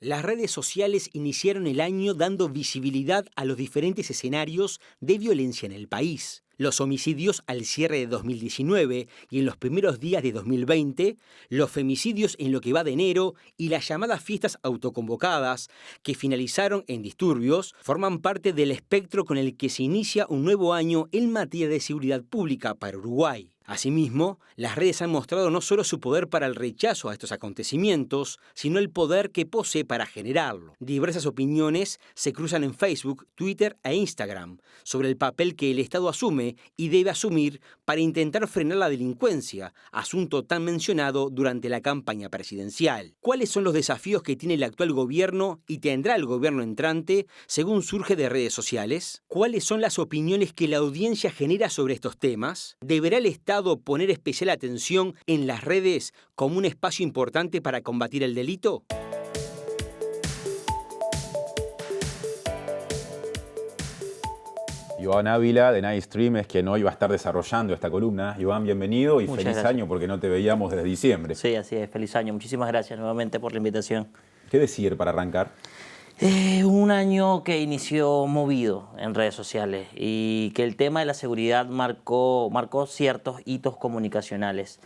Las redes sociales iniciaron el año dando visibilidad a los diferentes escenarios de violencia en el país. Los homicidios al cierre de 2019 y en los primeros días de 2020, los femicidios en lo que va de enero y las llamadas fiestas autoconvocadas, que finalizaron en disturbios, forman parte del espectro con el que se inicia un nuevo año en materia de seguridad pública para Uruguay. Asimismo, las redes han mostrado no solo su poder para el rechazo a estos acontecimientos, sino el poder que posee para generarlo. Diversas opiniones se cruzan en Facebook, Twitter e Instagram sobre el papel que el Estado asume y debe asumir para intentar frenar la delincuencia, asunto tan mencionado durante la campaña presidencial. ¿Cuáles son los desafíos que tiene el actual gobierno y tendrá el gobierno entrante según surge de redes sociales? ¿Cuáles son las opiniones que la audiencia genera sobre estos temas? ¿Deberá el Estado poner especial atención en las redes como un espacio importante para combatir el delito? Iván Ávila, de Night Stream, es quien hoy va a estar desarrollando esta columna. Iván, bienvenido y Muchas feliz gracias. año porque no te veíamos desde diciembre. Sí, así es. Feliz año. Muchísimas gracias nuevamente por la invitación. ¿Qué decir para arrancar? Un año que inició movido en redes sociales y que el tema de la seguridad marcó ciertos hitos comunicacionales.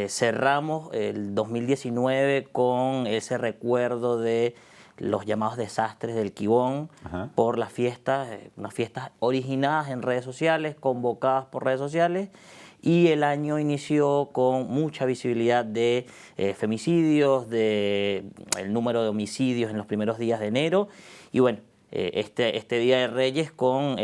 Cerramos el 2019 con ese recuerdo de los llamados desastres del Quibón. Ajá. Por las fiestas, unas fiestas originadas en redes sociales, convocadas por redes sociales, y el año inició con mucha visibilidad de femicidios, de el número de homicidios en los primeros días de enero, y bueno, este Día de Reyes con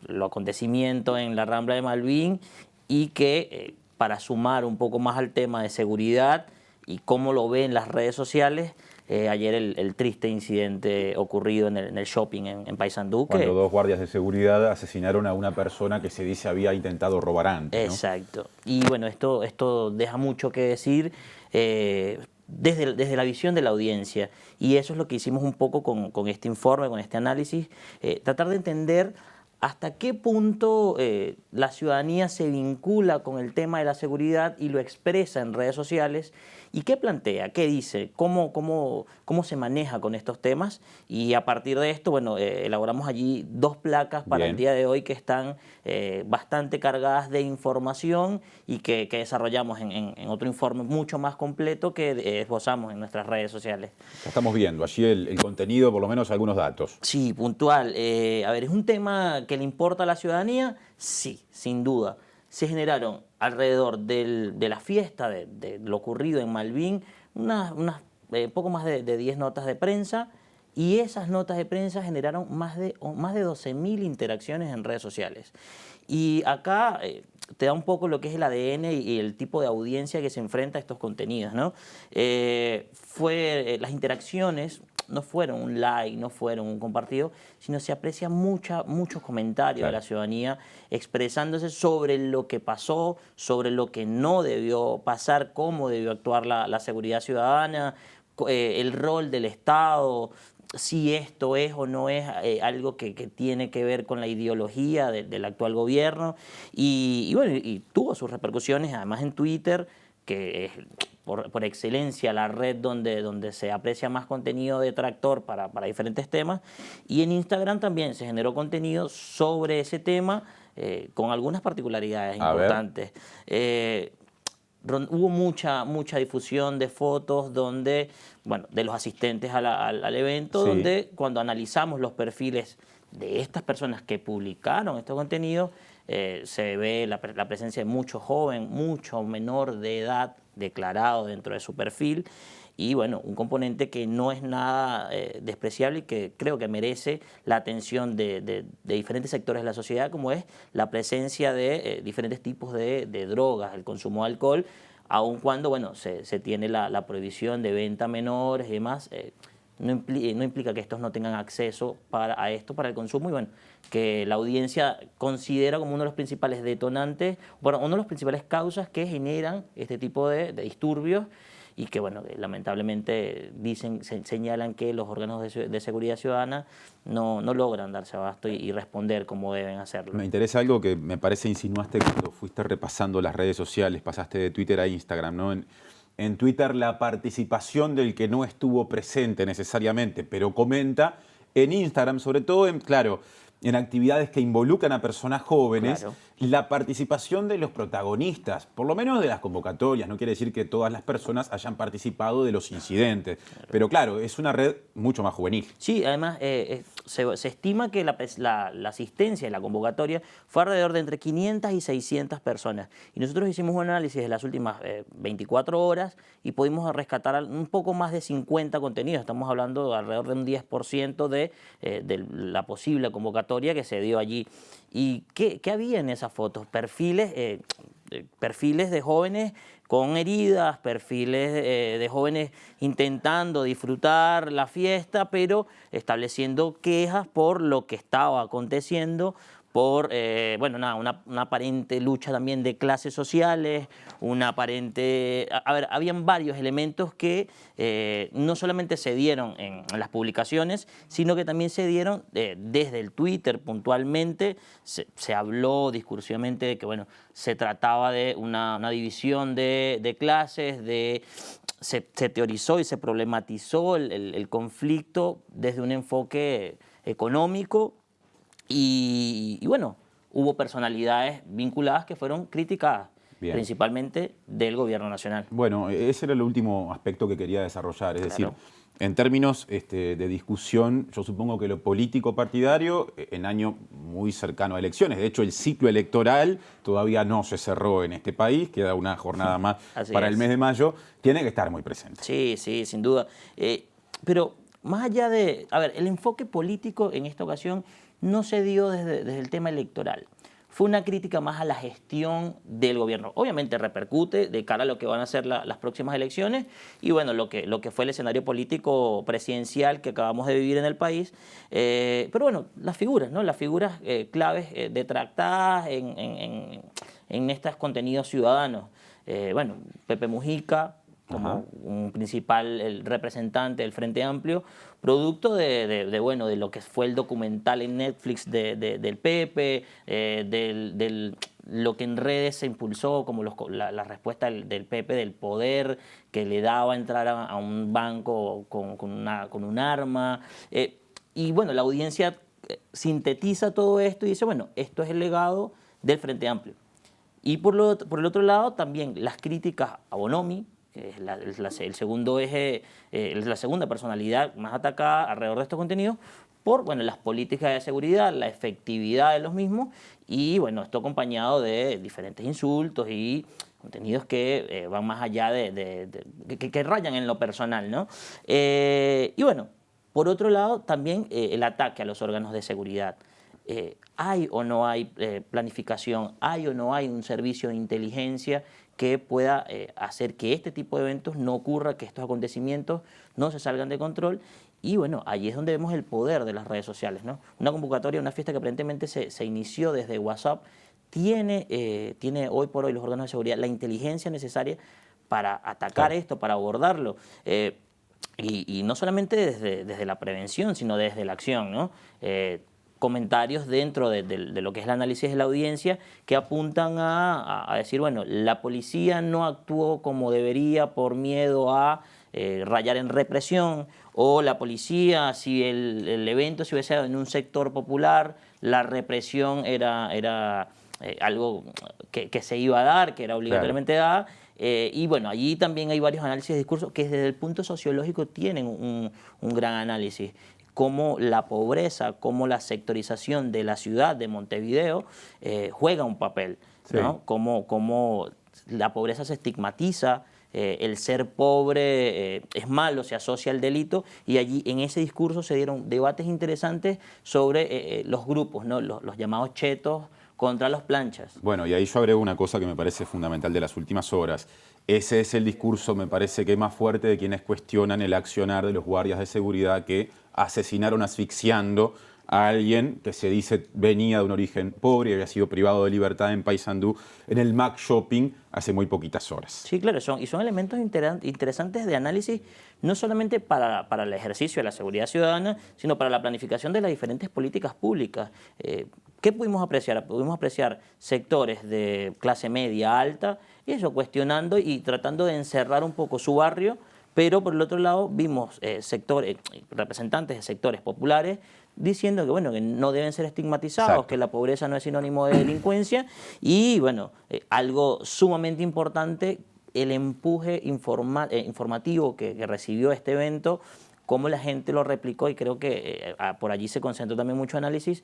lo acontecimiento en la Rambla de Malvin, y que para sumar un poco más al tema de seguridad y cómo lo ven las redes sociales, ayer el triste incidente ocurrido en el shopping en Paysandú. Cuando dos guardias de seguridad asesinaron a una persona que se dice había intentado robar antes, ¿no? Exacto. Y bueno, esto deja mucho que decir desde la visión de la audiencia. Y eso es lo que hicimos un poco con este informe, con este análisis, tratar de entender hasta qué punto la ciudadanía se vincula con el tema de la seguridad y lo expresa en redes sociales, y qué plantea, qué dice, cómo se maneja con estos temas. Y a partir de esto, bueno, elaboramos allí 2 placas para el día de hoy que están bastante cargadas de información y que desarrollamos en otro informe mucho más completo que esbozamos en nuestras redes sociales. Estamos viendo allí el contenido, por lo menos algunos datos. Sí, puntual. A ver, ¿es un tema que le importa a la ciudadanía? Sí, sin duda. Se generaron alrededor de la fiesta, de lo ocurrido en Malvin, poco más de 10 notas de prensa, y esas notas de prensa generaron más de 12.000 interacciones en redes sociales. Y acá te da un poco lo que es el ADN y el tipo de audiencia que se enfrenta a estos contenidos, ¿no? Las interacciones no fueron un like, no fueron un compartido, sino se aprecian muchos comentarios de la ciudadanía expresándose sobre lo que pasó, sobre lo que no debió pasar, cómo debió actuar la seguridad ciudadana, el rol del Estado, si esto es o no es algo que tiene que ver con la ideología del actual gobierno. Y bueno, y tuvo sus repercusiones además en Twitter, que es por excelencia la red donde se aprecia más contenido detractor para diferentes temas, y en Instagram también se generó contenido sobre ese tema con algunas particularidades importantes. Hubo mucha difusión de fotos de los asistentes al evento, sí, donde cuando analizamos los perfiles de estas personas que publicaron estos contenidos, se ve la presencia de mucho joven, mucho menor de edad declarado dentro de su perfil, y bueno, un componente que no es nada despreciable y que creo que merece la atención de diferentes sectores de la sociedad, como es la presencia de diferentes tipos de drogas, el consumo de alcohol, aun cuando bueno, se tiene la prohibición de venta a menores y demás. No implica que estos no tengan acceso a esto para el consumo, y bueno, que la audiencia considera como uno de los principales detonantes, bueno, uno de los principales causas que generan este tipo de disturbios, y que bueno, lamentablemente señalan que los órganos de seguridad ciudadana no logran darse abasto y responder como deben hacerlo. Me interesa algo que me parece insinuaste cuando fuiste repasando las redes sociales, pasaste de Twitter a Instagram, ¿no? en Twitter la participación del que no estuvo presente necesariamente, pero comenta. En Instagram, sobre todo, claro, en actividades que involucran a personas jóvenes, Claro. la participación de los protagonistas, por lo menos de las convocatorias. No quiere decir que todas las personas hayan participado de los incidentes, pero claro, es una red mucho más juvenil. Sí, además se estima que la asistencia en la convocatoria fue alrededor de entre 500 y 600 personas. Y nosotros hicimos un análisis de las últimas 24 horas y pudimos rescatar un poco más de 50 contenidos. Estamos hablando de alrededor de un 10% de la posible convocatoria que se dio allí. ¿Y qué había en esas fotos? Perfiles de jóvenes con heridas, perfiles de jóvenes intentando disfrutar la fiesta, pero estableciendo quejas por lo que estaba aconteciendo, por bueno, nada, una aparente lucha también de clases sociales, una aparente... A ver, habían varios elementos que no solamente se dieron en las publicaciones, sino que también se dieron desde el Twitter puntualmente. Se habló discursivamente de que, bueno, se trataba de una división de clases, se teorizó y se problematizó el conflicto desde un enfoque económico. Y bueno, hubo personalidades vinculadas que fueron criticadas, Bien. principalmente del gobierno nacional. Bueno, ese era el último aspecto que quería desarrollar, es decir, Claro. en términos de discusión, yo supongo que lo político partidario, en año muy cercano a elecciones, de hecho el ciclo electoral todavía no se cerró en este país, queda una jornada más para el mes de mayo, tiene que estar muy presente. Sí, sí, sin duda. Pero más allá de... A ver, el enfoque político en esta ocasión no se dio desde el tema electoral. Fue una crítica más a la gestión del gobierno. Obviamente repercute de cara a lo que van a ser las próximas elecciones y bueno, lo que fue el escenario político presidencial que acabamos de vivir en el país. Pero bueno, las figuras, ¿no? Las figuras claves detractadas en estos contenidos ciudadanos. Bueno, Pepe Mujica, como un principal representante del Frente Amplio, producto bueno, de lo que fue el documental en Netflix del Pepe, lo que en redes se impulsó, como la respuesta del Pepe del poder que le daba entrar a un banco con un arma. Y bueno, la audiencia sintetiza todo esto y dice, bueno, esto es el legado del Frente Amplio. Y por el otro lado, también las críticas a Bonomi, que es el segundo eje, la segunda personalidad más atacada alrededor de estos contenidos, por bueno, las políticas de seguridad, la efectividad de los mismos, y bueno, esto acompañado de diferentes insultos y contenidos que van más allá que rayan en lo personal, ¿no? Y bueno, por otro lado, también el ataque a los órganos de seguridad. ¿Hay o no hay planificación? ¿Hay o no hay un servicio de inteligencia que pueda hacer que este tipo de eventos no ocurra, que estos acontecimientos no se salgan de control? Y bueno, allí es donde vemos el poder de las redes sociales, ¿no? Una convocatoria, una fiesta que aparentemente se inició desde WhatsApp, tiene hoy por hoy los órganos de seguridad la inteligencia necesaria para atacar esto, para abordarlo. Y no solamente desde la prevención, sino desde la acción, ¿no? Comentarios dentro de lo que es el análisis de la audiencia que apuntan a decir, bueno, la policía no actuó como debería por miedo a rayar en represión, o la policía, si el evento se hubiese dado en un sector popular, la represión era algo que se iba a dar, que era obligatoriamente dada. Y bueno, allí también hay varios análisis de discurso que desde el punto sociológico tienen un gran análisis. Cómo la pobreza, cómo la sectorización de la ciudad de Montevideo juega un papel, ¿no? Cómo la pobreza se estigmatiza, el ser pobre es malo, se asocia al delito, y allí en ese discurso se dieron debates interesantes sobre los grupos, ¿no? Los llamados chetos contra los planchas. Bueno, y ahí yo agrego una cosa que me parece fundamental de las últimas horas. Ese es el discurso, me parece que más fuerte, de quienes cuestionan el accionar de los guardias de seguridad que asesinaron asfixiando a alguien que se dice venía de un origen pobre y había sido privado de libertad en Paysandú, en el Mac Shopping, hace muy poquitas horas. Sí, claro, son elementos interesantes de análisis, no solamente para el ejercicio de la seguridad ciudadana, sino para la planificación de las diferentes políticas públicas. ¿Qué pudimos apreciar? Pudimos apreciar sectores de clase media alta y eso, cuestionando y tratando de encerrar un poco su barrio, pero por el otro lado vimos representantes de sectores populares diciendo que, bueno, que no deben ser estigmatizados, Exacto. que la pobreza no es sinónimo de delincuencia y, bueno, algo sumamente importante, el empuje informativo que recibió este evento, cómo la gente lo replicó, y creo que por allí se concentró también mucho análisis,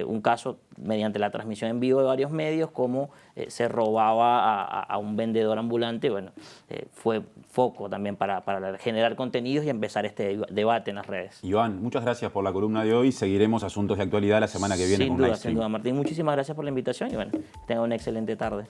un caso mediante la transmisión en vivo de varios medios, cómo se robaba a un vendedor ambulante. Bueno, fue foco también para generar contenidos y empezar este debate en las redes. Iván, muchas gracias por la columna de hoy. Seguiremos asuntos de actualidad la semana que viene con Sin Night duda, Stream. Martín. Muchísimas gracias por la invitación y bueno, tenga una excelente tarde.